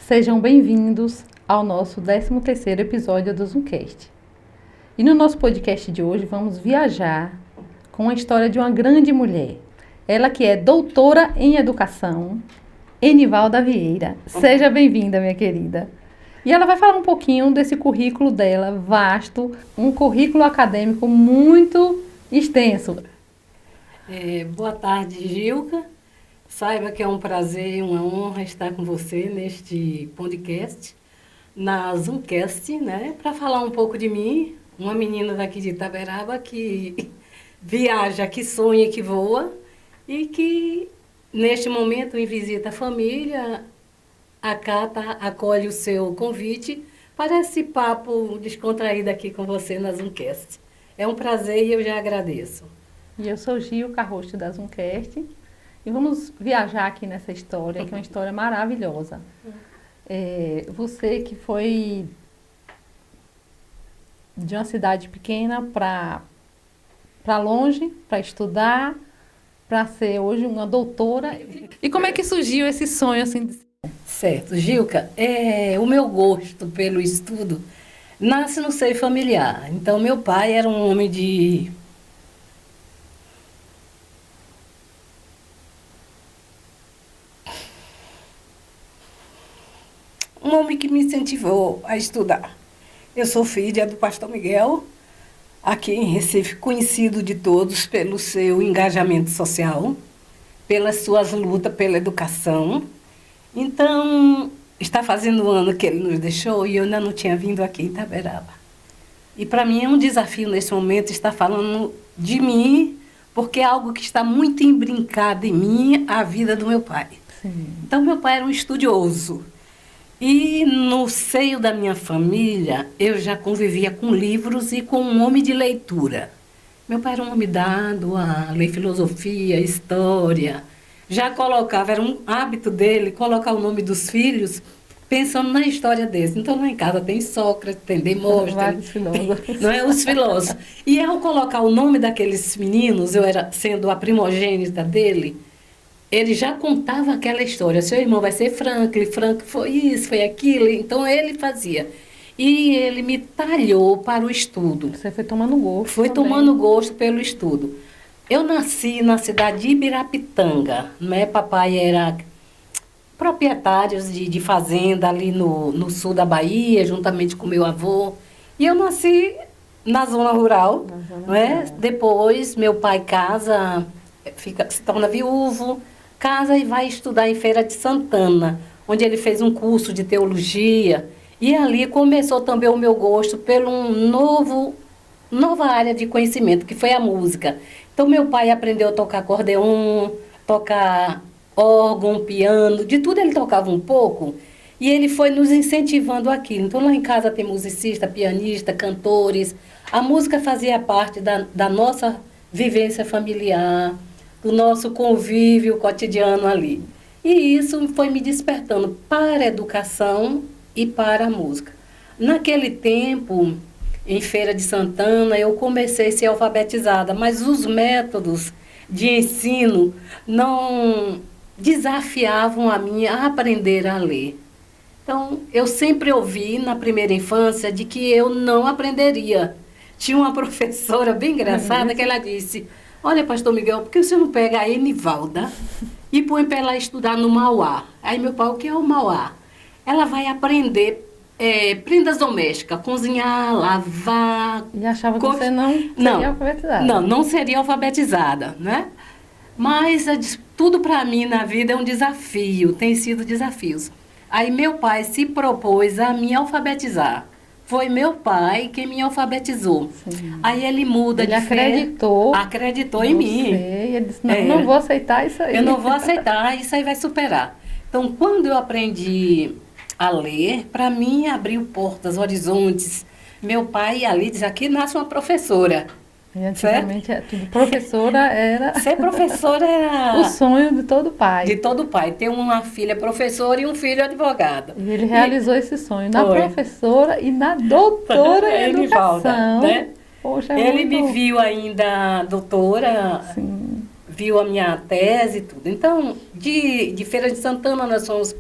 Sejam bem-vindos ao nosso 13º episódio do Zoomcast. E no nosso podcast de hoje vamos viajar com a história de uma grande mulher. Ela que é doutora em educação, Enivalda Vieira. Seja bem-vinda, minha querida. E ela vai falar um pouquinho desse currículo dela, vasto, um currículo acadêmico muito extenso. Boa tarde, Gilca. Saiba que é um prazer e uma honra estar com você neste podcast, na Zoomcast, né? Para falar um pouco de mim, uma menina daqui de Itaberaba que viaja, que sonha, que voa e que, neste momento, em visita à família, acata, acolhe o seu convite para esse papo descontraído aqui com você na Zoomcast. É um prazer e eu já agradeço. E eu sou Gilca, host da Zoomcast, e vamos viajar aqui nessa história, que é uma história maravilhosa. Você que foi de uma cidade pequena para longe, para estudar, para ser hoje uma doutora. E como é que surgiu esse sonho assim? Certo, Gilca, o meu gosto pelo estudo nasce no seio familiar. Então, meu pai era um homem que me incentivou a estudar. Eu sou filha do pastor Miguel, aqui em Recife, conhecido de todos pelo seu engajamento social, pelas suas lutas pela educação. Então, está fazendo um ano que ele nos deixou e eu ainda não tinha vindo aqui em Itaberaba. E para mim é um desafio nesse momento estar falando de mim, porque é algo que está muito imbrincado em mim, a vida do meu pai. Sim. Então, meu pai era um estudioso. E no seio da minha família, eu já convivia com livros e com um homem de leitura. Meu pai era um homem dado a ler filosofia, história. Já colocava, era um hábito dele, colocar o nome dos filhos pensando na história deles. Então, lá em casa tem Sócrates, tem Demóstenes, não é? Os filósofos. E ao colocar o nome daqueles meninos, eu era sendo a primogênita dele, ele já contava aquela história. Seu irmão vai ser Franklin, Franklin foi isso, foi aquilo. Então, ele fazia. E ele me talhou para o estudo. Você foi tomando gosto. Foi tomando gosto pelo estudo. Eu nasci na cidade de Ibirapitanga, né? Papai era proprietário de fazenda ali no sul da Bahia, juntamente com meu avô. E eu nasci na zona rural, não é? Depois, meu pai casa, se torna viúvo, casa e vai estudar em Feira de Santana, onde ele fez um curso de teologia. E ali começou também o meu gosto pelo nova área de conhecimento, que foi a música. Então, meu pai aprendeu a tocar acordeon, tocar órgão, piano, de tudo ele tocava um pouco. E ele foi nos incentivando aquilo. Então, lá em casa tem musicista, pianista, cantores. A música fazia parte da nossa vivência familiar, do nosso convívio cotidiano ali. E isso foi me despertando para a educação e para a música. Naquele tempo, em Feira de Santana, eu comecei a ser alfabetizada, mas os métodos de ensino não desafiavam a mim a aprender a ler. Então, eu sempre ouvi na primeira infância de que eu não aprenderia. Tinha uma professora bem engraçada que ela disse: olha, pastor Miguel, por que você não pega a Enivalda e põe para ela estudar no Mauá? Aí meu pai, o que é o Mauá? Ela vai aprender prendas domésticas, cozinhar, lavar. E achava que você não seria alfabetizada. Não seria alfabetizada, né? Mas tudo para mim na vida é um desafio, tem sido desafios. Aí meu pai se propôs a me alfabetizar. Foi meu pai quem me alfabetizou. Sim. Aí ele muda ele de acreditou em mim. E ele disse, não vou aceitar isso aí. Eu não vou aceitar, isso aí vai superar. Então, quando eu aprendi a ler, para mim abriu portas, horizontes. Meu pai ali diz, aqui nasce uma professora. E antigamente professora era... Ser professora era... o sonho de todo pai. De todo pai. Ter uma filha professora e um filho advogado. E ele realizou esse sonho na professora e na doutora em educação. Né? Poxa, ele me viu ainda doutora, sim, viu a minha tese e tudo. Então, de Feira de Santana, nós fomos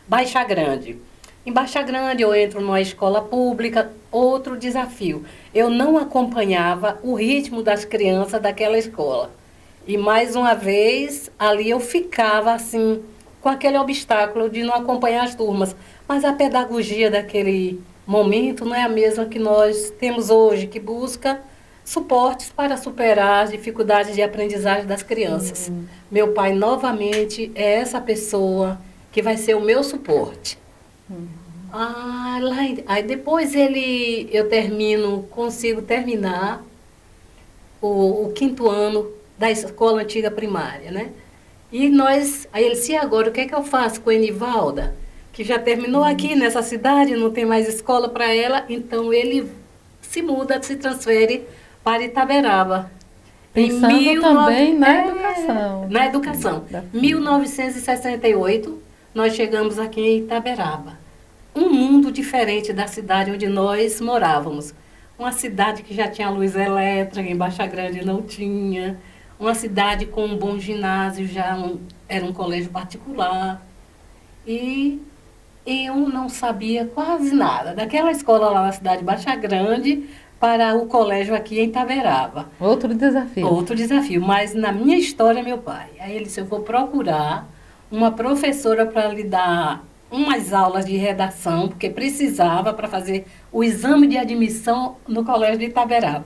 Baixa Grande. Em Baixa Grande eu entro numa escola pública, outro desafio. Eu não acompanhava o ritmo das crianças daquela escola. E mais uma vez, ali eu ficava assim, com aquele obstáculo de não acompanhar as turmas. Mas a pedagogia daquele momento não é a mesma que nós temos hoje, que busca suportes para superar as dificuldades de aprendizagem das crianças. Meu pai, novamente, é essa pessoa que vai ser o meu suporte. Aí depois eu consigo terminar o quinto ano da escola antiga primária, né? Aí ele disse, e agora o que é que eu faço com a Enivalda? Que já terminou aqui nessa cidade, não tem mais escola para ela, então ele se muda, se transfere para Itaberaba. Pensando também na educação. Na educação. Em 1968, nós chegamos aqui em Itaberaba. Um mundo diferente da cidade onde nós morávamos. Uma cidade que já tinha luz elétrica, em Baixa Grande não tinha. Uma cidade com um bom ginásio, era um colégio particular. E eu não sabia quase nada daquela escola lá na cidade de Baixa Grande para o colégio aqui em Itaberaba. Outro desafio. Outro desafio, mas na minha história, meu pai. Aí ele disse, eu vou procurar uma professora para lhe dar umas aulas de redação, porque precisava para fazer o exame de admissão no colégio de Itaberaba.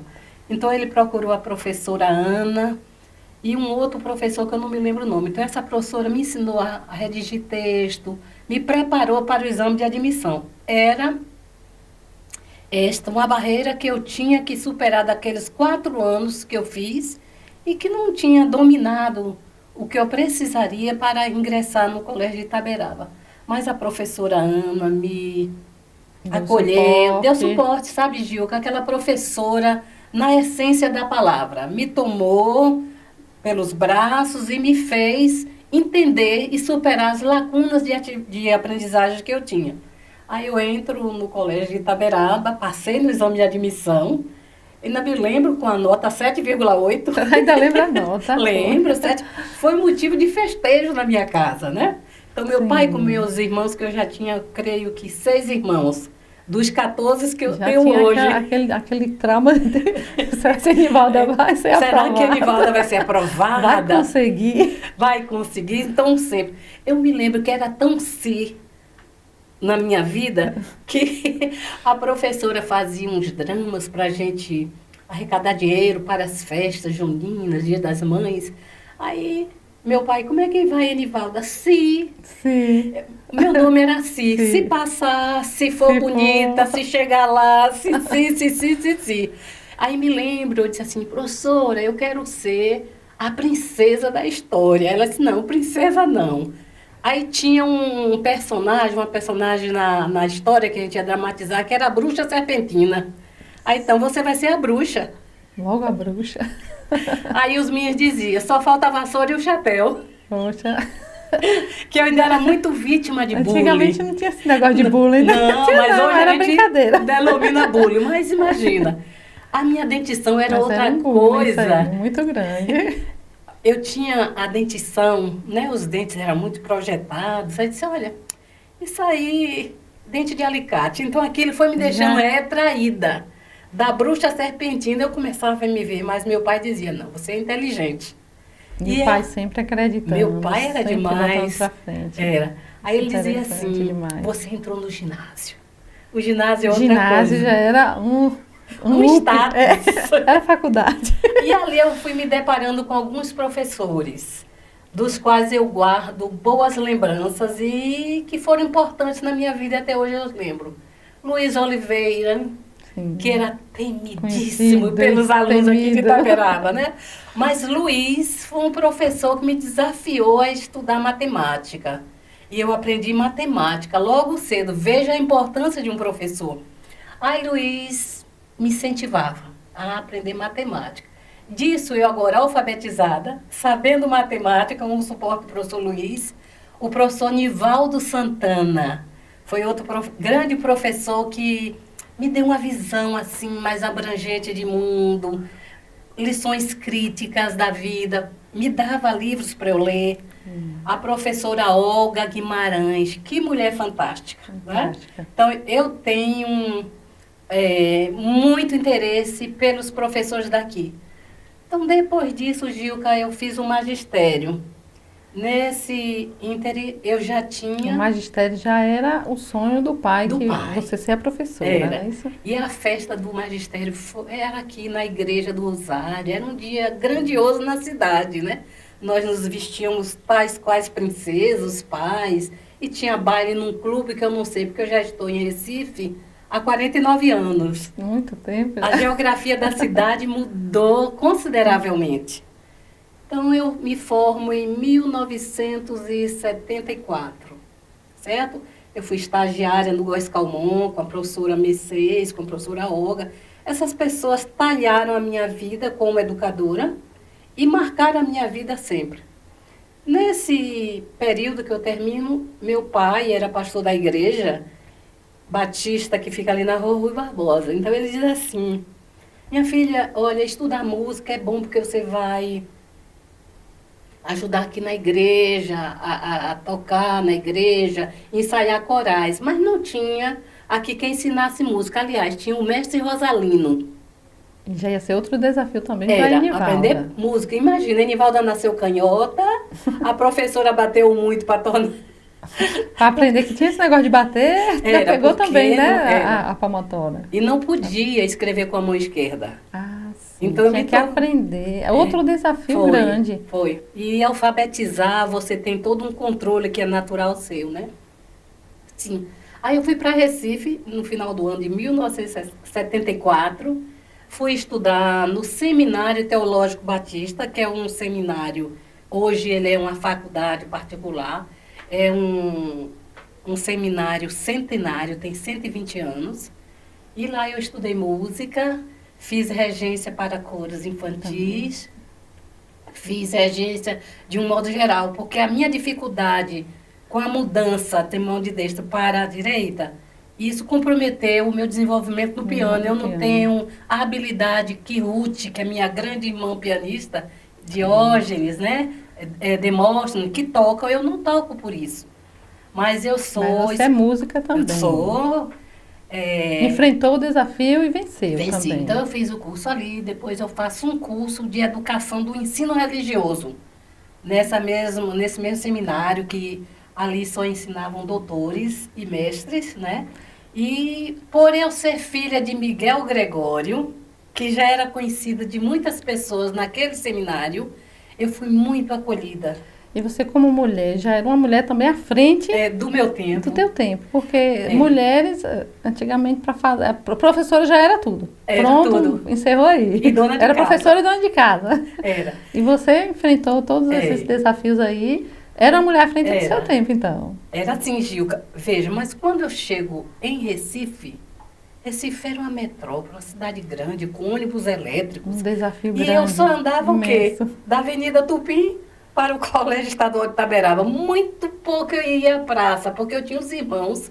Então ele procurou a professora Ana e um outro professor que eu não me lembro o nome. Então essa professora me ensinou a redigir texto, me preparou para o exame de admissão. Era uma barreira que eu tinha que superar daqueles 4 anos que eu fiz e que não tinha dominado o que eu precisaria para ingressar no colégio de Itaberaba. Mas a professora Ana me acolheu, deu suporte, sabe, Gilca? Aquela professora, na essência da palavra, me tomou pelos braços e me fez entender e superar as lacunas de aprendizagem que eu tinha. Aí eu entro no colégio de Itaberaba, passei no exame de admissão, ainda me lembro com a nota 7,8. Ainda lembra a nota? Lembro, 7. Foi motivo de festejo na minha casa, né? Então, meu pai com meus irmãos, que eu já tinha, creio que 6 irmãos, dos 14 que eu tenho hoje. Aquele trauma de será que a Enivalda vai ser aprovada? Será que a Enivalda vai ser aprovada? Vai conseguir? Vai conseguir. Então, sempre. Eu me lembro que era tão na minha vida que a professora fazia uns dramas para a gente arrecadar dinheiro para as festas juninas, Dia das Mães. Aí, meu pai, como é que vai, Enivalda? Si. Sim. Meu nome era Si. Sim. Se passar, se for bonita, se chegar lá, se. Aí me lembro, eu disse assim, professora, eu quero ser a princesa da história. Ela disse, não, princesa não. Aí tinha uma personagem na história que a gente ia dramatizar, que era a bruxa serpentina. Aí, então, você vai ser a bruxa. Logo a bruxa. Aí os meninos diziam, só falta a vassoura e o chapéu. Poxa. Que eu ainda era muito vítima de bullying. Antigamente não tinha esse negócio de bullying. Não, mas não, hoje era a gente brincadeira. denomina bullying. Mas imagina, a minha dentição era Mas outra era um bullying, coisa. isso aí, muito grande. Eu tinha a dentição, né? Os dentes eram muito projetados. Aí eu disse, olha, isso aí, dente de alicate. Então aquilo foi me deixando retraída. Da bruxa serpentina eu começava a me ver, mas meu pai dizia, não, você é inteligente. E o pai sempre acreditando. Meu pai era demais. Pra frente. Era. Aí ele dizia assim, demais. você entrou no ginásio. O ginásio é outra ginásio coisa. Já era um status. Era faculdade. E ali eu fui me deparando com alguns professores, dos quais eu guardo boas lembranças e que foram importantes na minha vida, até hoje eu lembro. Luiz Oliveira, sim, que era temidíssimo pelos alunos aqui de Itaberaba, né? Mas Luiz foi um professor que me desafiou a estudar matemática. E eu aprendi matemática logo cedo. Veja a importância de um professor. Aí Luiz me incentivava a aprender matemática. Disso eu agora alfabetizada, sabendo matemática, com o suporte do professor Luiz, o professor Nivaldo Santana foi outro grande professor que me deu uma visão assim mais abrangente de mundo, lições críticas da vida. me dava livros para eu ler. A professora Olga Guimarães, que mulher fantástica, né? Então, eu tenho muito interesse pelos professores daqui. Então, depois disso, Gilca, eu fiz o magistério. Nesse ínterim, eu já tinha... O magistério já era o sonho do pai, Do que pai. você ser a professora, Era. né? Isso? E a festa do magistério era aqui na Igreja do Rosário. Era um dia grandioso na cidade, né? Nós nos vestíamos tais quais princesas, pais. E tinha baile num clube que eu não sei, porque eu já estou em Recife há 49 anos. Muito tempo. A geografia da cidade mudou consideravelmente. Então, eu me formo em 1974, certo? Eu fui estagiária no Góes Calmon, com a professora Mercedes, com a professora Olga. Essas pessoas talharam a minha vida como educadora e marcaram a minha vida sempre. Nesse período que eu termino, meu pai era pastor da igreja batista que fica ali na Rua Rui Barbosa. Então, ele diz assim, minha filha, olha, estudar música é bom porque você vai ajudar aqui na igreja, a tocar na igreja, ensaiar corais. Mas não tinha aqui quem ensinasse música. Aliás, tinha o mestre Rosalino. Já ia ser outro desafio também para Era Enivalda. aprender música. Imagina, Enivalda nasceu canhota, a professora bateu muito para tornar... Para aprender que tinha esse negócio de bater, já pegou também, né, a palmatória. E não podia escrever com a mão esquerda. Ah, sim. Então, tinha que aprender. É outro desafio grande. Foi. E alfabetizar, você tem todo um controle que é natural seu, né? Sim. Aí eu fui para Recife, no final do ano de 1974, fui estudar no Seminário Teológico Batista, que é um seminário, hoje ele é uma faculdade particular, é um seminário centenário, tem 120 anos. E lá eu estudei música, fiz regência para coros infantis, fiz regência de um modo geral, porque a minha dificuldade com a mudança de mão de destra para a direita, isso comprometeu o meu desenvolvimento no piano. Eu não tenho a habilidade que Ruth, que é minha grande irmã pianista, Diógenes, né? Demóstenes, que tocam, eu não toco por isso. Mas eu sou... Mas você é música também. Eu sou... Enfrentou o desafio e venceu Venci. também. Então eu fiz o curso ali, depois eu faço um curso de educação do ensino religioso. Nesse mesmo seminário, que ali só ensinavam doutores e mestres, né? E por eu ser filha de Miguel Gregório, que já era conhecida de muitas pessoas naquele seminário, eu fui muito acolhida. E você, como mulher, já era uma mulher também à frente do meu tempo. Do teu tempo. Porque mulheres, antigamente, para fazer. A professora já era tudo. Era pronto, tudo. Encerrou aí. E dona de era casa. professora e dona de casa. Era. E você enfrentou todos esses desafios aí. Era uma mulher à frente do seu tempo, então. Era assim, Gilca. Veja, mas quando eu chego em Recife, Recife era uma metrópole, uma cidade grande, com ônibus elétricos. Um desafio grande. E eu só andava imenso. o quê? Da Avenida Tupim para o Colégio Estadual de Itaberaba. Muito pouco eu ia à praça, porque eu tinha os irmãos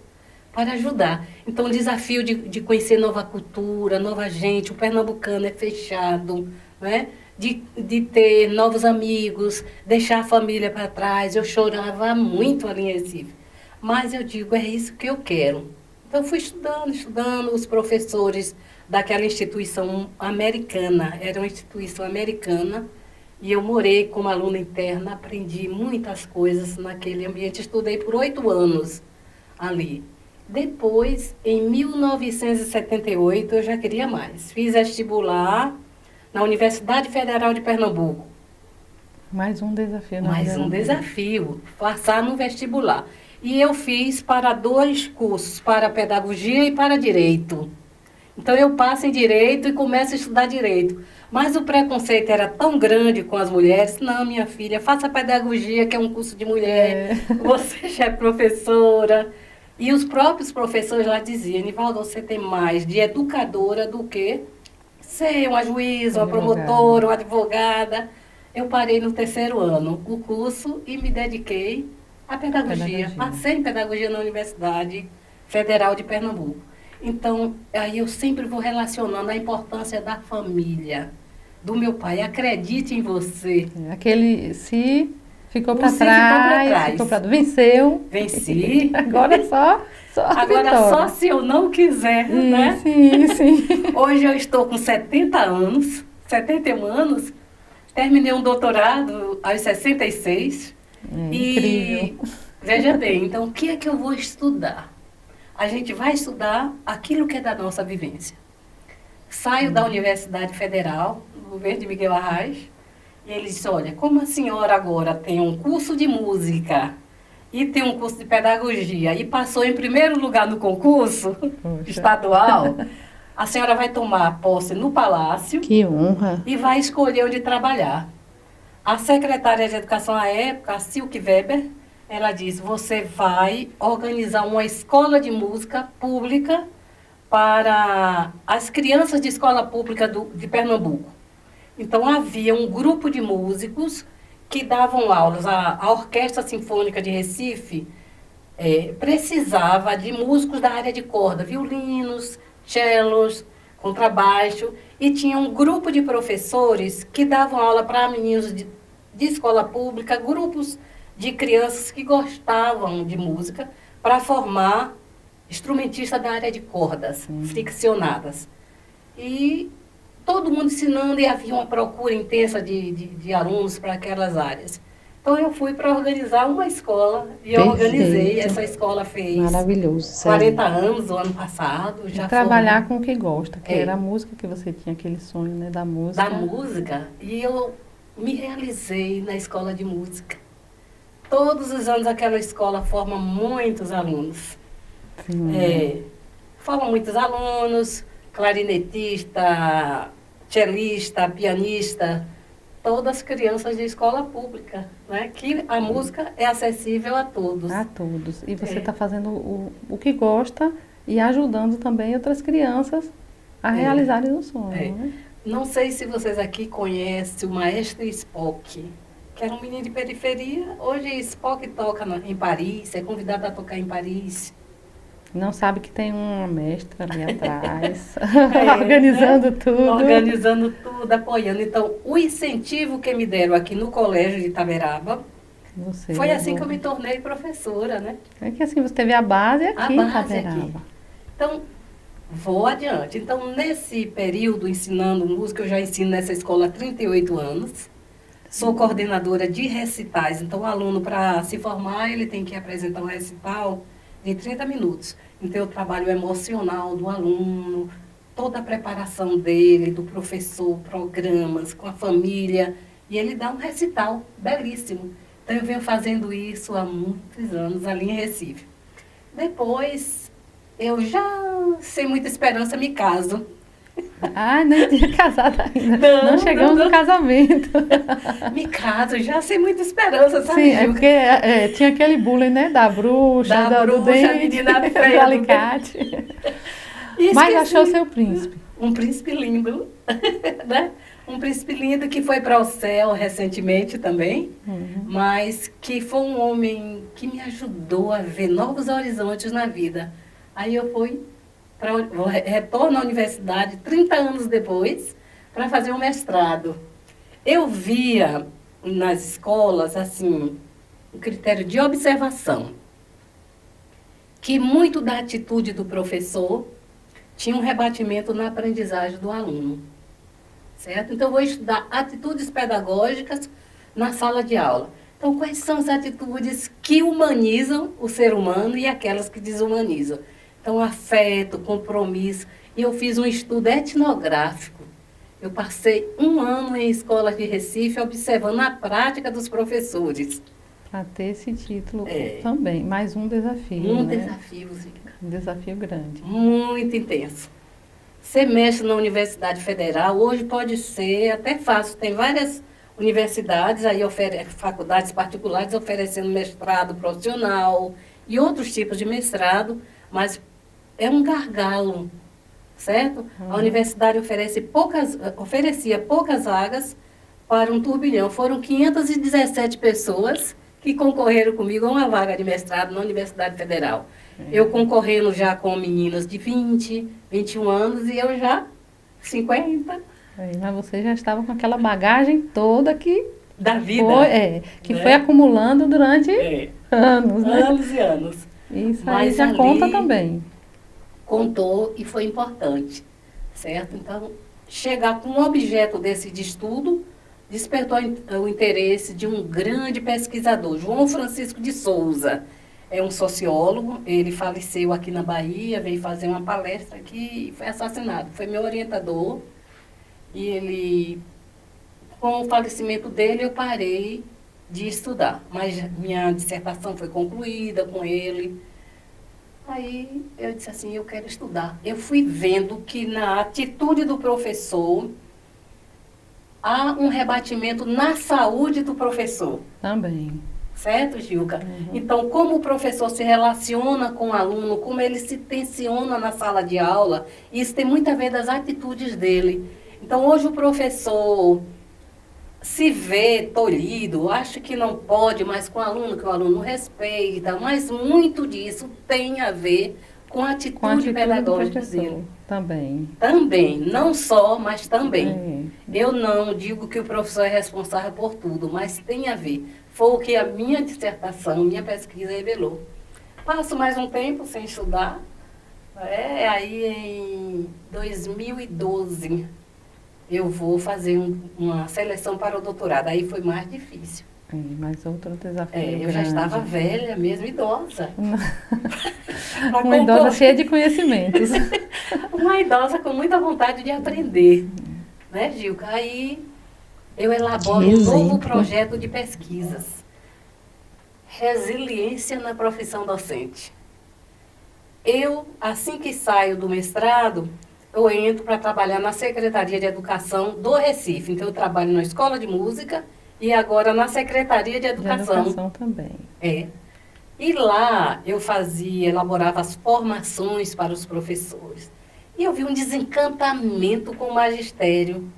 para ajudar. Então, o desafio de conhecer nova cultura, nova gente, o pernambucano é fechado, né? De ter novos amigos, deixar a família para trás. Eu chorava muito ali em Recife. Mas eu digo, é isso que eu quero. Então, eu fui estudando, os professores daquela instituição americana, era uma instituição americana, e eu morei como aluna interna, aprendi muitas coisas naquele ambiente, estudei por 8 anos ali. Depois, em 1978, eu já queria mais. Fiz vestibular na Universidade Federal de Pernambuco. Mais um desafio. Mais um desafio, passar no vestibular. E eu fiz para 2 cursos, para pedagogia e para direito. Então, eu passo em direito e começo a estudar direito. Mas o preconceito era tão grande com as mulheres. Não, minha filha, faça pedagogia, que é um curso de mulher. Você já é professora. E os próprios professores lá diziam, Enivalda, você tem mais de educadora do que ser uma juíza, uma promotora, uma advogada. Eu parei no 3º ano o curso e me dediquei à pedagogia. Passei em pedagogia na Universidade Federal de Pernambuco. Então, aí eu sempre vou relacionando a importância da família. do meu pai, acredite em você. Aquele se ficou para Se ficou pra trás, trás. ficou para venceu. Venci. Agora só a Agora vitória. só se eu não quiser, né? Sim, sim. Hoje eu estou com 70 anos, 71 anos, terminei um doutorado aos 66. Incrível. Veja bem, então o que é que eu vou estudar? A gente vai estudar aquilo que é da nossa vivência. Saio da Universidade Federal, do governo de Miguel Arraes, e ele disse, olha, como a senhora agora tem um curso de música e tem um curso de pedagogia e passou em primeiro lugar no concurso estadual, a senhora vai tomar posse no Palácio. Que honra. E vai escolher onde trabalhar. A secretária de Educação à época, a Silke Weber, ela disse, você vai organizar uma escola de música pública para as crianças de escola pública de Pernambuco. Então, havia um grupo de músicos que davam aulas. A Orquestra Sinfônica de Recife precisava de músicos da área de corda, violinos, cellos, contrabaixo, e tinha um grupo de professores que davam aula para meninos de escola pública, grupos de crianças que gostavam de música, para formar instrumentistas da área de cordas, friccionadas. E todo mundo ensinando, e havia uma procura intensa de alunos para aquelas áreas. Então, eu fui para organizar uma escola, e eu organizei. Essa escola fez maravilhoso, 40 anos, o ano passado. Já trabalhar com o que gosta, que era a música que você tinha, aquele sonho, né, da música. Da música, e eu me realizei na escola de música. Todos os anos aquela escola forma muitos alunos. Forma muitos alunos, clarinetista, cellista, pianista, todas crianças de escola pública, né? Que a música é acessível a todos. A todos. E você está fazendo o que gosta e ajudando também outras crianças a realizarem o sonho. Né? Não sei se vocês aqui conhecem o maestro Spock, que era um menino de periferia. Hoje Spock toca em Paris, é convidado a tocar em Paris. Não sabe que tem uma mestra ali atrás, organizando tudo. Organizando tudo, apoiando. Então, o incentivo que me deram aqui no colégio de Itaberaba, foi assim que eu me tornei professora, né? É que assim, você teve a base aqui em Itaberaba. Aqui. Então, vou adiante. Então, nesse período ensinando música, eu já ensino nessa escola há 38 anos. Sou coordenadora de recitais. Então, o aluno, para se formar, ele tem que apresentar um recital de 30 minutos. Então, eu trabalho o emocional do aluno, toda a preparação dele, do professor, programas, com a família. E ele dá um recital belíssimo. Então, eu venho fazendo isso há muitos anos ali em Recife. Depois, eu já, sem muita esperança, me caso. Ah, nem tinha casado ainda. Não chegamos no casamento. Me caso, já sem muita esperança, sabe? Sim, é porque tinha aquele bullying, né? Da bruxa, do dente, menina do feia, alicate. Mas achou seu príncipe. Um príncipe lindo, né? Um príncipe lindo que foi para o céu recentemente também, mas que foi um homem que me ajudou a ver novos horizontes na vida. Aí eu fui, retorno à universidade 30 anos depois, para fazer um mestrado. Eu via nas escolas, assim, um critério de observação, que muito da atitude do professor tinha um rebatimento na aprendizagem do aluno. Certo? Então, eu vou estudar atitudes pedagógicas na sala de aula. Então, quais são as atitudes que humanizam o ser humano e aquelas que desumanizam? Então, afeto, compromisso. E eu fiz um estudo etnográfico. Eu passei 1 ano em escolas de Recife observando a prática dos professores. Para ter esse título também. Mais um desafio. Um né? desafio, Zica. Um desafio grande. Muito intenso. Ser mestre na Universidade Federal, hoje pode ser até fácil. Tem várias universidades, aí faculdades particulares oferecendo mestrado profissional e outros tipos de mestrado, mas é um gargalo, certo? A universidade oferecia poucas vagas para um turbilhão. Foram 517 pessoas que concorreram comigo a uma vaga de mestrado na Universidade Federal. Eu concorrendo já com meninas de 20, 21 anos e eu já 50. Mas você já estava com aquela bagagem toda que Da vida. foi acumulando durante anos, né? Anos e anos. Isso Mas aí já ali conta também. Contou e foi importante, certo? Então, chegar com um objeto desse de estudo despertou o interesse de um grande pesquisador, João Francisco de Souza. É um sociólogo, ele faleceu aqui na Bahia, veio fazer uma palestra aqui e foi assassinado. Foi meu orientador e ele, com o falecimento dele, eu parei de estudar. Mas minha dissertação foi concluída com ele. Aí eu disse assim, eu quero estudar. Eu fui vendo que na atitude do professor há um rebatimento na saúde do professor. Também. Certo, Gilca? Então, como o professor se relaciona com o aluno, como ele se tensiona na sala de aula, isso tem muito a ver das atitudes dele. Então, hoje o professor se vê tolhido, acha que não pode mais com o aluno, que o aluno respeita, mas muito disso tem a ver com a atitude pedagógica dele. Também. Também, não só, mas também. Eu não digo que o professor é responsável por tudo, mas tem a ver. Foi o que a minha dissertação, minha pesquisa revelou. Passo mais um tempo sem estudar. Aí em 2012 eu vou fazer uma seleção para o doutorado. Aí foi mais difícil. Mas outro desafio eu já estava velha, mesmo idosa. Uma idosa cheia de conhecimentos. Uma idosa com muita vontade de aprender. Né, Gilca? Aí eu elaboro um novo projeto de pesquisas. Resiliência na profissão docente. Eu, assim que saio do mestrado, eu entro para trabalhar na Secretaria de Educação do Recife. Então, eu trabalho na Escola de Música e agora na Secretaria de Educação. De Educação também. E lá eu elaborava as formações para os professores. E eu vi um desencantamento com o magistério,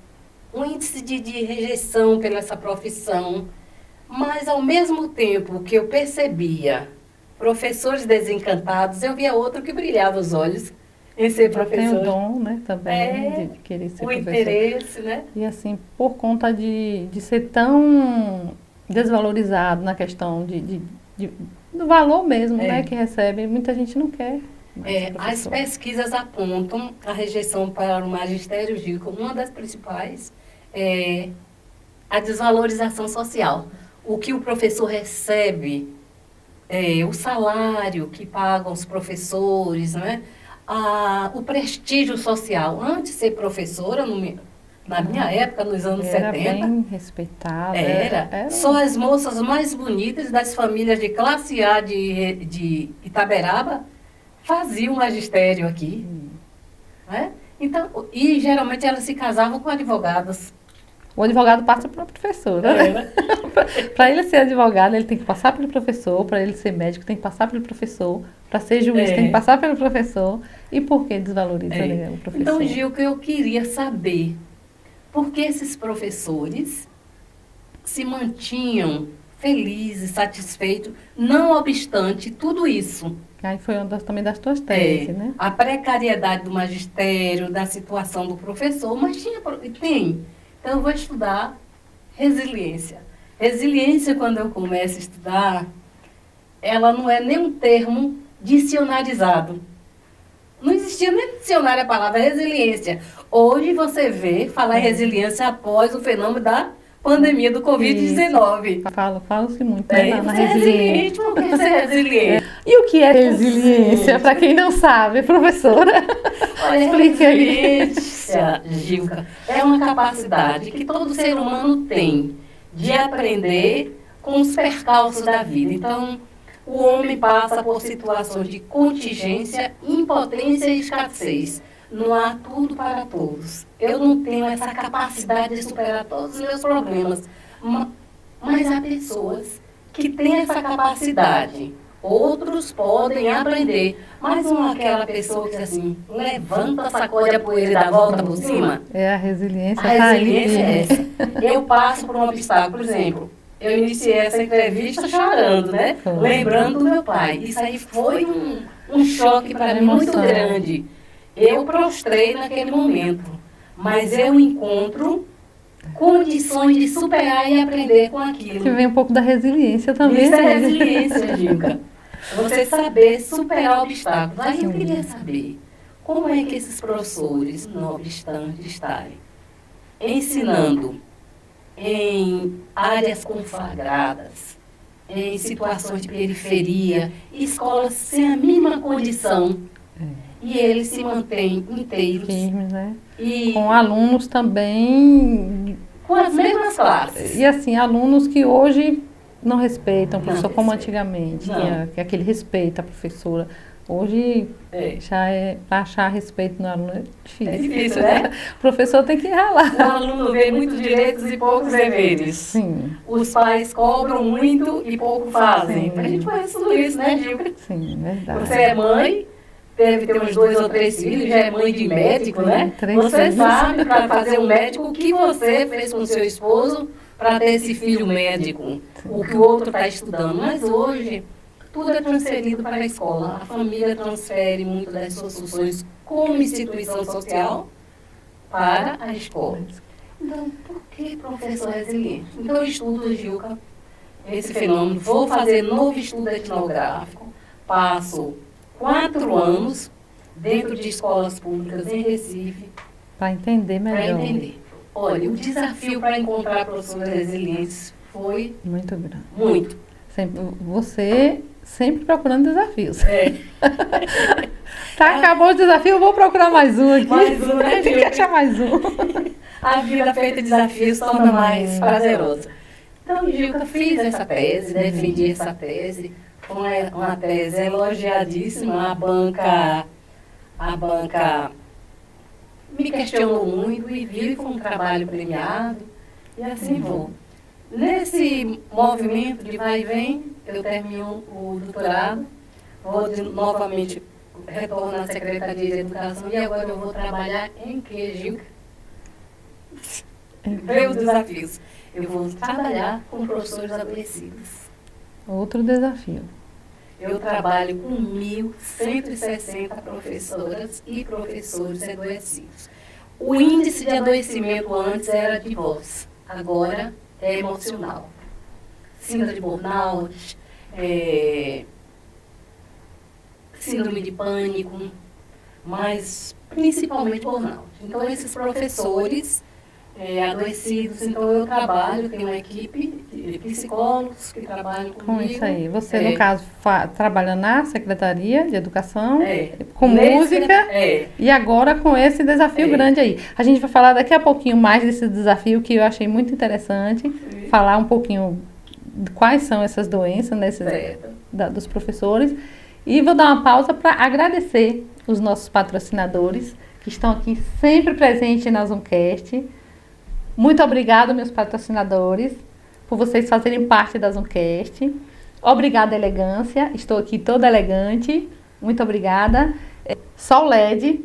um índice de rejeição pela essa profissão. Mas, ao mesmo tempo que eu percebia professores desencantados, eu via outro que brilhava os olhos em ser professor. Tem o dom, né, também, de querer ser professor. O interesse, né? E assim, por conta de ser tão desvalorizado na questão do valor mesmo, né, que recebe, muita gente não quer. As pesquisas apontam a rejeição para o magistério, Gil, como uma das principais, a desvalorização social. O que o professor recebe, o salário que pagam os professores, né? O prestígio social. Antes de ser professora, na minha época, nos anos 70... Era bem respeitado. Era. Só as moças mais bonitas das famílias de classe A de Itaberaba faziam magistério aqui. Né? Então, e geralmente elas se casavam com advogados. O advogado passa pela professora. Para ele ser advogado, ele tem que passar pelo professor. Para ele ser médico, tem que passar pelo professor. Para ser juiz, tem que passar pelo professor. E por que desvaloriza o professor? Então, Gil, que eu queria saber por que esses professores se mantinham felizes, satisfeitos, não obstante tudo isso. Aí foi uma também das tuas teses, né? A precariedade do magistério, da situação do professor, mas tem. Então, eu vou estudar resiliência. Resiliência, quando eu começo a estudar, ela não é nem um termo dicionarizado. Não existia nem dicionário a palavra resiliência. Hoje você vê falar em resiliência após o fenômeno da pandemia do Covid-19. Fala-se muito na você resiliência. Por que ser resiliente? E o que é resiliência? Para quem não sabe, professora, explique aí. Resiliência, Gilca, é uma capacidade que todo ser humano tem de aprender com os percalços da vida. Então, o homem passa por situações de contingência, impotência e escassez. Não há tudo para todos. Eu não tenho essa capacidade de superar todos os meus problemas. Mas há pessoas que têm essa capacidade. Outros podem aprender. Mas aquela pessoa que diz assim, levanta, sacode a poeira e dá a volta por cima. A resiliência. A resiliência é essa. Eu passo por um obstáculo, por exemplo. Eu iniciei essa entrevista chorando, né? Lembrando do meu pai. Isso aí foi um choque para mim muito grande. Eu prostrei naquele momento. mas eu encontro condições de superar e aprender com aquilo. Que vem um pouco da resiliência também. Isso é né? resiliência, Gilca. Você saber superar obstáculos. Aí eu queria saber, como é que esses professores, não obstante estarem ensinando em áreas conflagradas, em situações de periferia, escolas sem a mínima condição, e eles se mantêm inteiros Firmes, né? e Com alunos também. com as mesmas classes. E assim, alunos que hoje não respeitam o professor Não como respeitam. antigamente, Não. que é aquele respeito à professora. Hoje, já para achar respeito no aluno é difícil. É difícil, né? O professor tem que ralar. O aluno vê muitos direitos e poucos deveres. Sim, Os pais cobram muito e pouco fazem. Sim. A gente conhece tudo isso, né, Gilca? sim, verdade. Você é mãe, deve ter uns 2 ou 3 filhos, já é mãe de médico, né? 3 Você filhos. sabe, para fazer um médico, o que você fez com seu esposo para ter esse filho médico, o que o outro está estudando. Mas hoje, tudo é transferido para a escola. A família transfere muito das suas funções como instituição social para a escola. Então, por que professor resiliente? Então, eu estudo, Gilca, esse fenômeno. Vou fazer novo estudo etnográfico. Passo 4 anos dentro de escolas públicas em Recife Para entender para melhor. entender. Olha, o desafio para encontrar professores resilientes foi Muito grande. muito. Você sempre procurando desafios. É. Tá, acabou o desafio, eu vou procurar mais um aqui. Mais um, né, Tem que Gil? achar mais um. A vida feita de desafios torna mais prazerosa. Então, Gilca, fiz essa tese, defendi essa tese. Foi uma tese elogiadíssima. A banca me questionou muito e viu que foi um trabalho premiado. E assim vou. Nesse movimento de vai e vem, eu termino o doutorado, novamente retorno à Secretaria de Educação e agora eu vou trabalhar em que, Gilca? Veio os desafios. Eu vou trabalhar com professores adoecidos. Outro desafio. Eu trabalho com 1.160 professoras e professores adoecidos. O índice de adoecimento antes era de voz, agora é emocional. Síndrome de burnout, síndrome de pânico, mas principalmente burnout. Então, esses professores adoecidos, então eu trabalho, tenho uma equipe de psicólogos que trabalham comigo. Com isso aí. Você, no caso, trabalha na Secretaria de Educação, com Nesse- música, e agora com esse desafio grande aí. A gente vai falar daqui a pouquinho mais desse desafio que eu achei muito interessante, falar um pouquinho de quais são essas doenças, né, dos professores. E vou dar uma pausa para agradecer os nossos patrocinadores, que estão aqui sempre presentes na Zoomcast. Muito obrigada, meus patrocinadores, por vocês fazerem parte da Zoomcast. Obrigada, Elegância. Estou aqui toda elegante. Muito obrigada. Sol LED.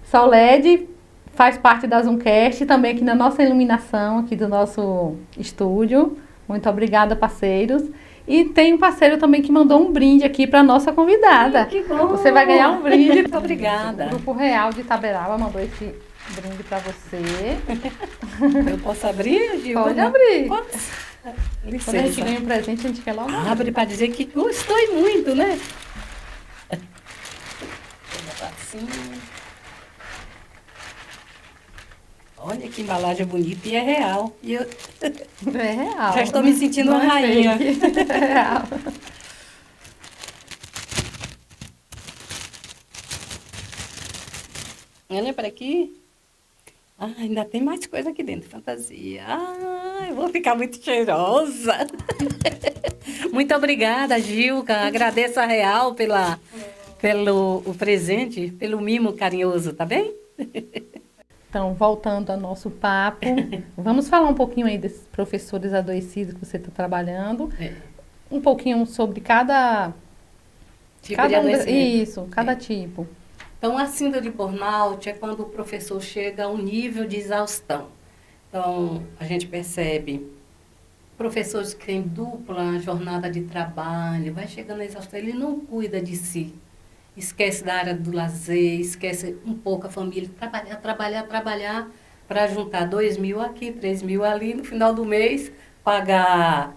Sol LED faz parte da Zoomcast, também aqui na nossa iluminação, aqui do nosso estúdio. Muito obrigada, parceiros. E tem um parceiro também que mandou um brinde aqui para nossa convidada. Que bom! Você vai ganhar um brinde. Muito obrigada. O Grupo Real de Itaberaba mandou esse brinde para você. Eu posso abrir, Gil? Pode abrir. Posso? Quando a gente Licença. ganha um presente, a gente quer logo abrir. Abre para dizer que gostou muito, né? Vou botar assim. Olha que embalagem bonita e é real. E eu É real. já estou me sentindo uma Não é rainha. fake. É real. Olha para aqui. Ah, ainda tem mais coisa aqui dentro, fantasia. Ah, eu vou ficar muito cheirosa. Muito obrigada, Gilca. Agradeço a Real pelo o presente, pelo mimo carinhoso, tá bem? Então, voltando ao nosso papo, vamos falar um pouquinho aí desses professores adoecidos que você está trabalhando. Um pouquinho sobre cada Tipo de adoecimento. Isso, cada tipo. Então, a síndrome de burnout é quando o professor chega a um nível de exaustão. Então, a gente percebe professores que têm dupla jornada de trabalho, vai chegando a exaustão, ele não cuida de si. Esquece da área do lazer, esquece um pouco a família, trabalhar, para juntar 2.000 aqui, 3.000 ali, no final do mês, pagar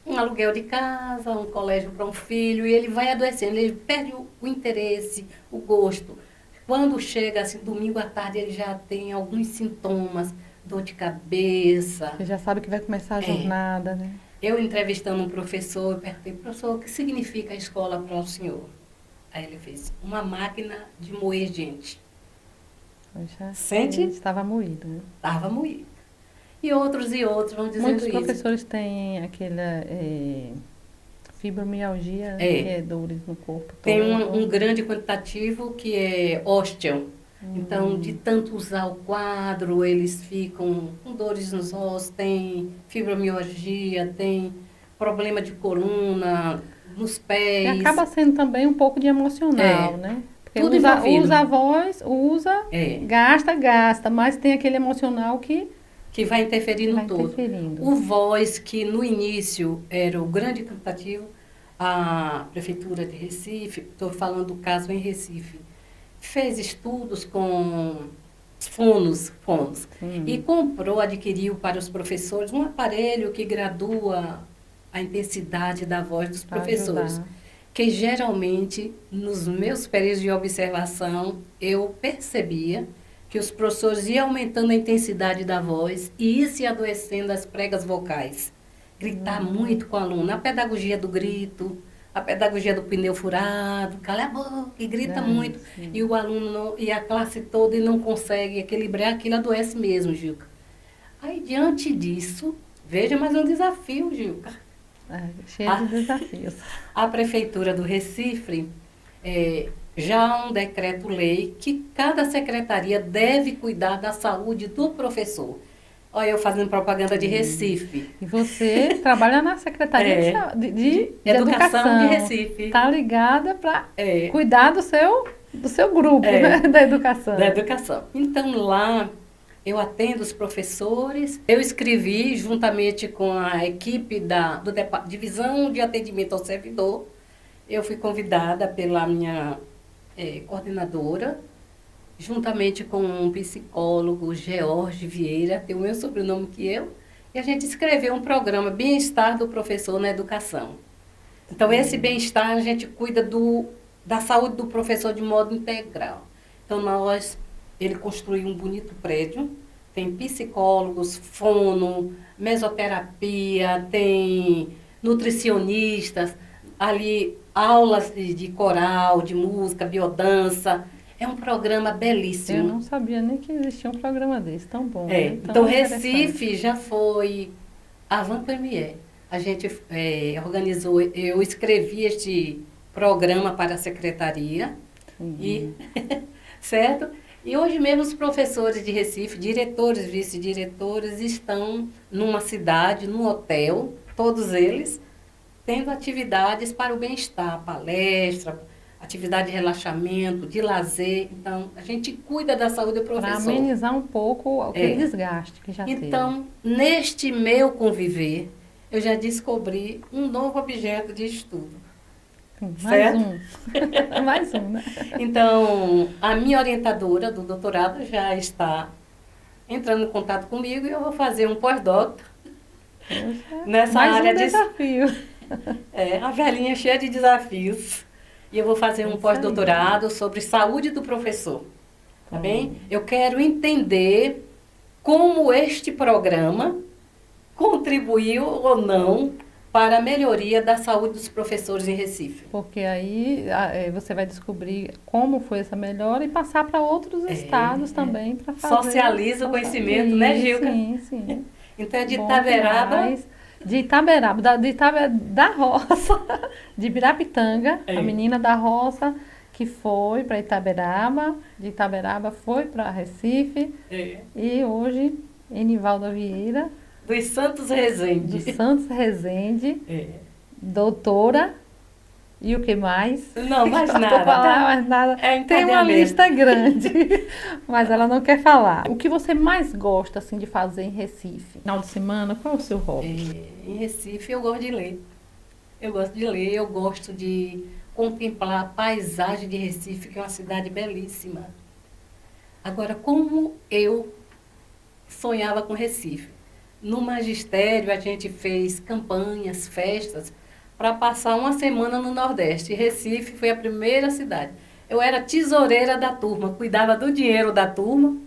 um aluguel de casa, um colégio para um filho, e ele vai adoecendo, ele perde o interesse, o gosto. Quando chega, assim, domingo à tarde, ele já tem alguns sintomas, dor de cabeça. Você já sabe que vai começar a jornada, né? Eu entrevistando um professor, eu perguntei, professor, o que significa a escola para o senhor? Aí ele fez, uma máquina de moer gente. Poxa, Sente? ele estava moído, né? Estava moído. E outros vão dizendo Muitos isso. professores têm aquela fibromialgia, né? Que é dores no corpo Tem todo. um grande quantitativo que é ósteo. Então, de tanto usar o quadro, eles ficam com dores nos ossos, tem fibromialgia, tem problema de coluna, nos E pés. acaba sendo também um pouco de emocional, né? Porque Tudo envolvido. usa a voz, gasta, mas tem aquele emocional que vai interferindo vai todo. interferindo. O voz, que no início era o grande cantativo, a Prefeitura de Recife, estou falando do caso em Recife, fez estudos com fonos e adquiriu para os professores um aparelho que gradua a intensidade da voz dos professores. Que geralmente, nos meus períodos de observação, eu percebia que os professores iam aumentando a intensidade da voz e ia se adoecendo as pregas vocais. Gritar muito com o aluno. A pedagogia do grito, a pedagogia do pneu furado, cala a boca, e grita muito. Sim. E o aluno e a classe toda e não consegue equilibrar, aquilo adoece mesmo, Gilca. Aí, diante disso, veja mais um desafio, Gilca. Cheio de desafios. A Prefeitura do Recife já há um decreto-lei que cada secretaria deve cuidar da saúde do professor. Olha, eu fazendo propaganda de Recife. E você trabalha na Secretaria de Educação de Recife. Está ligada para cuidar do seu grupo, né? Da educação. Da educação. Então, lá, eu atendo os professores. Eu escrevi, juntamente com a equipe da Divisão de Atendimento ao Servidor, eu fui convidada pela minha coordenadora, juntamente com um psicólogo, George Vieira, tem o meu sobrenome que eu, e a gente escreveu um programa Bem-Estar do Professor na Educação. Então, esse bem-estar, a gente cuida da saúde do professor de modo integral. Então, ele construiu um bonito prédio, tem psicólogos, fono, mesoterapia, tem nutricionistas, ali aulas de coral, de música, biodança. É um programa belíssimo. Eu não sabia nem que existia um programa desse, tão bom. Né? Então, Recife já foi avant premier. A gente organizou, eu escrevi este programa para a secretaria, certo? E hoje mesmo os professores de Recife, diretores, vice-diretores, estão numa cidade, num hotel, todos eles, tendo atividades para o bem-estar, palestra, atividade de relaxamento, de lazer. Então, a gente cuida da saúde do professor. Para amenizar um pouco aquele desgaste que já teve. Então, neste meu conviver, eu já descobri um novo objeto de estudo. Mais um, né? Então, a minha orientadora do doutorado já está entrando em contato comigo e eu vou fazer um pós-doc nessa área de desafio. A velhinha cheia de desafios. E eu vou fazer um pós-doutorado sobre saúde do professor. Tá bem? Eu quero entender como este programa contribuiu ou não para a melhoria da saúde dos professores em Recife. Porque aí você vai descobrir como foi essa melhora e passar para outros estados também para fazer. Socializa o conhecimento, né, Gilca? Sim. Então é de Itaberaba. De Itaberaba, da roça, de Ibirapitanga, a menina da roça que foi para Itaberaba, de Itaberaba foi para Recife e hoje Enivalda Vieira. Dos Santos Rezende. Doutora. E o que mais? Não, mais nada. Não falar mais nada. Tem uma lista grande, mas ela não quer falar. O que você mais gosta assim, de fazer em Recife? Final de semana, qual é o seu hobby? Em Recife eu gosto de ler. Eu gosto de contemplar a paisagem de Recife, que é uma cidade belíssima. Agora, como eu sonhava com Recife? No magistério, a gente fez campanhas, festas, para passar uma semana no Nordeste. E Recife foi a primeira cidade. Eu era tesoureira da turma, cuidava do dinheiro da turma.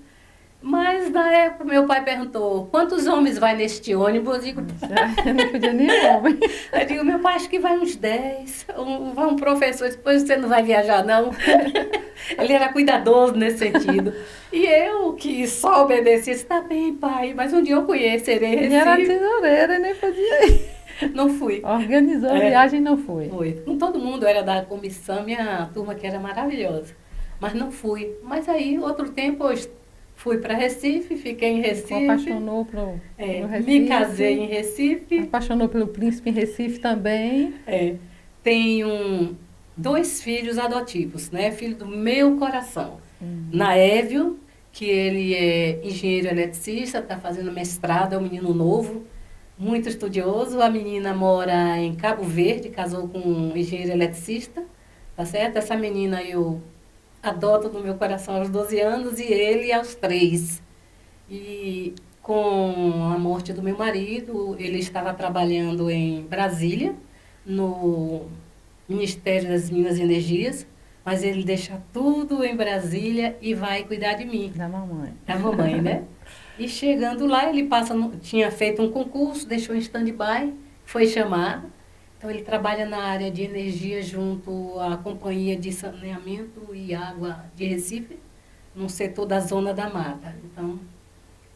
Mas na época meu pai perguntou, quantos homens vai neste ônibus? Eu digo, Já não podia nem homem. eu digo, meu pai, acho que vai uns 10. Vai um professor, depois você não vai viajar, não. Ele era cuidadoso nesse sentido. E eu, que só obedecia, disse, tá bem, pai, mas um dia eu conhecerei E era Recife. tesoureira, nem podia ir. Não fui. Organizou a viagem e não foi. Foi. Com todo mundo, era da comissão, minha turma que era maravilhosa. Mas não fui. Mas aí, outro tempo, eu fui para Recife, fiquei em Recife. Apaixonou pelo Recife. Me casei em Recife. Apaixonou pelo príncipe em Recife também. Tenho 2 filhos adotivos, né? Filho do meu coração. Naévio, que ele é engenheiro eletricista, está fazendo mestrado, é um menino novo, muito estudioso. A menina mora em Cabo Verde, casou com um engenheiro eletricista, tá certo? Essa menina eu adoto no meu coração aos 12 anos e ele aos 3. E com a morte do meu marido, ele estava trabalhando em Brasília, no Ministério das Minas e Energias, mas ele deixa tudo em Brasília e vai cuidar de mim. Da mamãe. Da mamãe, né? E chegando lá, ele tinha feito um concurso, deixou em stand-by, foi chamado. Então, ele trabalha na área de energia junto à Companhia de Saneamento e Água de Recife, no setor da Zona da Mata. Então,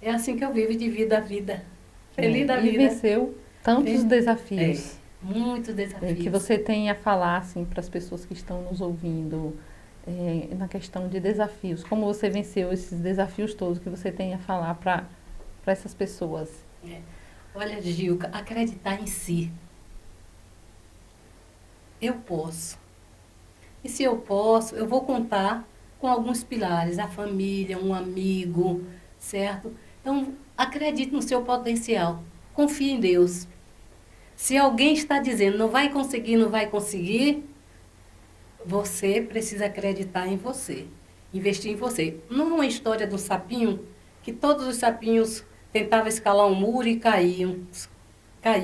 é assim que eu vivo, de vida a vida. Feliz da vida. E venceu tantos desafios. Muitos desafios. Que você tem a falar, assim, para as pessoas que estão nos ouvindo, na questão de desafios. Como você venceu esses desafios todos que você tem a falar para essas pessoas? Olha, Gilca, acreditar em si. Eu posso. E se eu posso, eu vou contar com alguns pilares, a família, um amigo, certo? Então, acredite no seu potencial. Confie em Deus. Se alguém está dizendo não vai conseguir, não vai conseguir, você precisa acreditar em você. Investir em você. Não é uma história do sapinho, que todos os sapinhos tentavam escalar um muro e caíam.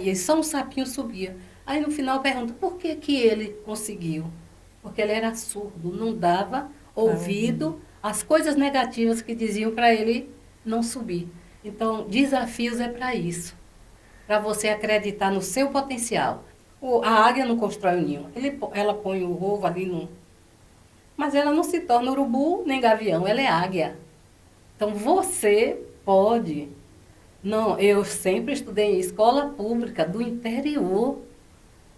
E só um sapinho subia. Aí no final pergunta, por que que ele conseguiu? Porque ele era surdo, não dava ouvido às coisas negativas que diziam para ele não subir. Então, desafios é para isso. Para você acreditar no seu potencial. A águia não constrói o ninho. Ela põe o ovo ali no... Mas ela não se torna urubu nem gavião, ela é águia. Então, você pode... Não, eu sempre estudei em escola pública do interior,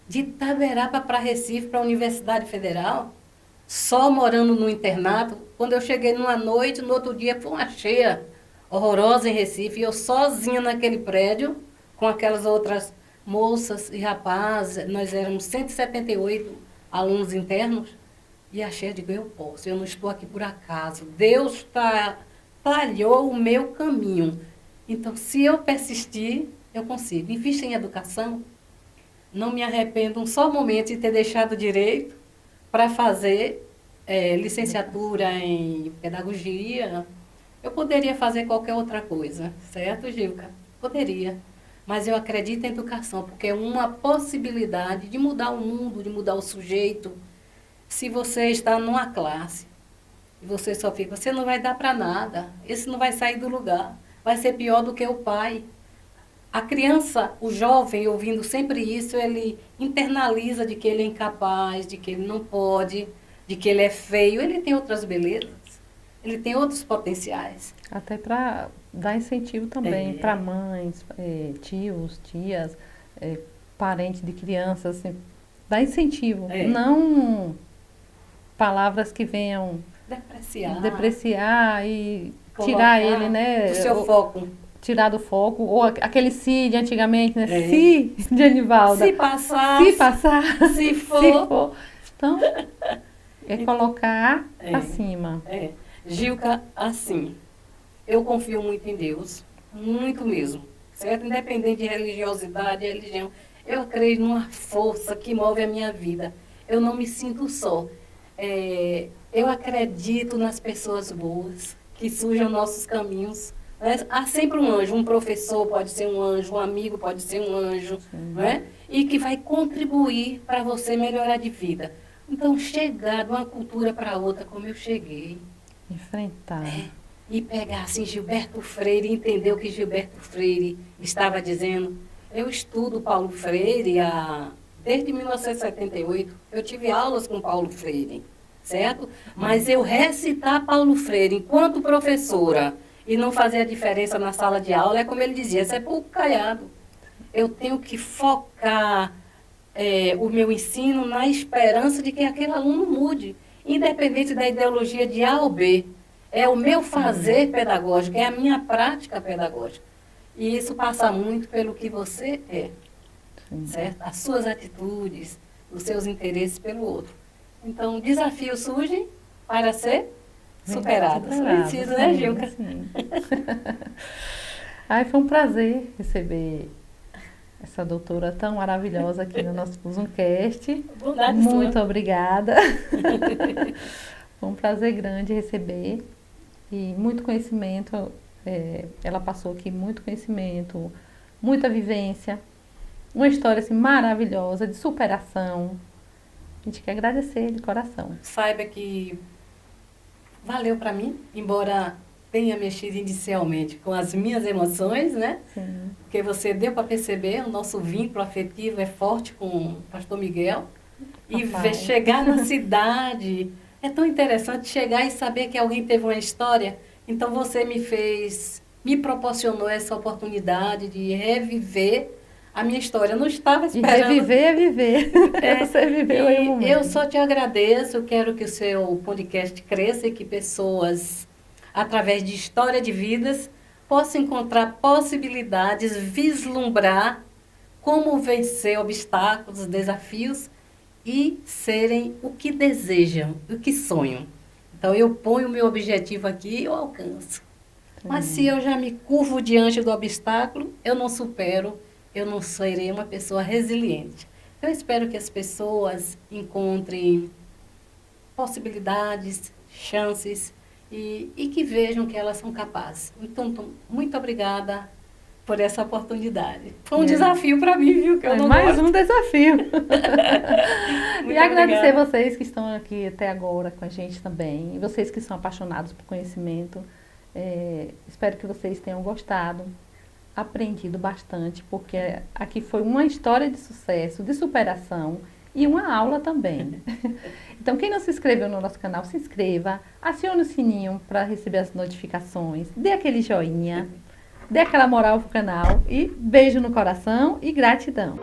de Itaberaba para Recife, para a Universidade Federal, só morando no internato. Quando eu cheguei numa noite, no outro dia foi uma cheia horrorosa em Recife, e eu sozinha naquele prédio, com aquelas outras moças e rapazes, nós éramos 178 alunos internos, e achei, digo, eu posso, eu não estou aqui por acaso, Deus talhou o meu caminho. Então, se eu persistir, eu consigo. Invista em educação, não me arrependo um só momento de ter deixado direito para fazer licenciatura em pedagogia. Eu poderia fazer qualquer outra coisa, certo, Gilca? Poderia. Mas eu acredito em educação, porque é uma possibilidade de mudar o mundo, de mudar o sujeito. Se você está numa classe e você só fica, você não vai dar para nada, esse não vai sair do lugar, vai ser pior do que o pai. A criança, o jovem, ouvindo sempre isso, ele internaliza de que ele é incapaz, de que ele não pode, de que ele é feio. Ele tem outras belezas, ele tem outros potenciais. Até para dar incentivo também para mães, tios, tias, parentes de crianças, assim, dar incentivo. Não palavras que venham depreciar e tirar ele, né? Do seu foco. Tirar do foco, ou aquele si de antigamente, né? Si de Anivalda. Se passar. Se passar. Se for. Então, colocar acima. Gilca, assim, eu confio muito em Deus, muito mesmo, certo? Independente de religiosidade, religião, eu creio numa força que move a minha vida. Eu não me sinto só. Eu acredito nas pessoas boas. que surjam nossos caminhos. Né? Há sempre um anjo, um professor pode ser um anjo, um amigo pode ser um anjo, né? E que vai contribuir para você melhorar de vida. Então, chegar de uma cultura para outra, como eu cheguei. Enfrentar. E pegar assim Gilberto Freire, entender o que Gilberto Freire estava dizendo. Eu estudo Paulo Freire desde 1978. Eu tive aulas com Paulo Freire, certo? Mas eu recitar Paulo Freire enquanto professora e não fazer a diferença na sala de aula, é como ele dizia, isso é pouco caiado. Eu tenho que focar o meu ensino na esperança de que aquele aluno mude, independente da ideologia de A ou B. É o meu fazer pedagógico, é a minha prática pedagógica. E isso passa muito pelo que você é, certo? As suas atitudes, os seus interesses pelo outro. Então, desafios surgem para ser superados. Preciso, né, Gilca? Sim. Ai, foi um prazer receber essa doutora tão maravilhosa aqui no nosso Zoomcast. Bondade Muito sua. obrigada. Foi um prazer grande receber e muito conhecimento. Ela passou aqui muito conhecimento, muita vivência, uma história assim, maravilhosa de superação. A gente quer agradecer de coração. Saiba que valeu para mim, embora tenha mexido inicialmente com as minhas emoções, né? Sim. Porque você deu para perceber, o nosso vínculo afetivo é forte com o pastor Miguel. E chegar na cidade, é tão interessante chegar e saber que alguém teve uma história. Então você me proporcionou essa oportunidade de reviver a minha história. Eu não estava esperando. E reviver é viver. Você viveu aí um momento. Eu só te agradeço, eu quero que o seu podcast cresça e que pessoas, através de história de vidas, possam encontrar possibilidades, vislumbrar como vencer obstáculos, desafios e serem o que desejam, o que sonham. Então, eu ponho o meu objetivo aqui e eu alcanço. Mas se eu já me curvo diante do obstáculo, eu não supero, eu não serei uma pessoa resiliente. Eu espero que as pessoas encontrem possibilidades, chances e que vejam que elas são capazes. Então, muito obrigada por essa oportunidade. Foi um desafio para mim, viu? Que eu não mais gosto. um desafio. E agradecer obrigada. vocês que estão aqui até agora com a gente também. E vocês que são apaixonados por conhecimento. Espero que vocês tenham gostado, aprendido bastante, porque aqui foi uma história de sucesso, de superação e uma aula também. Então, quem não se inscreveu no nosso canal, se inscreva, acione o sininho para receber as notificações, dê aquele joinha, dê aquela moral pro canal e beijo no coração e gratidão.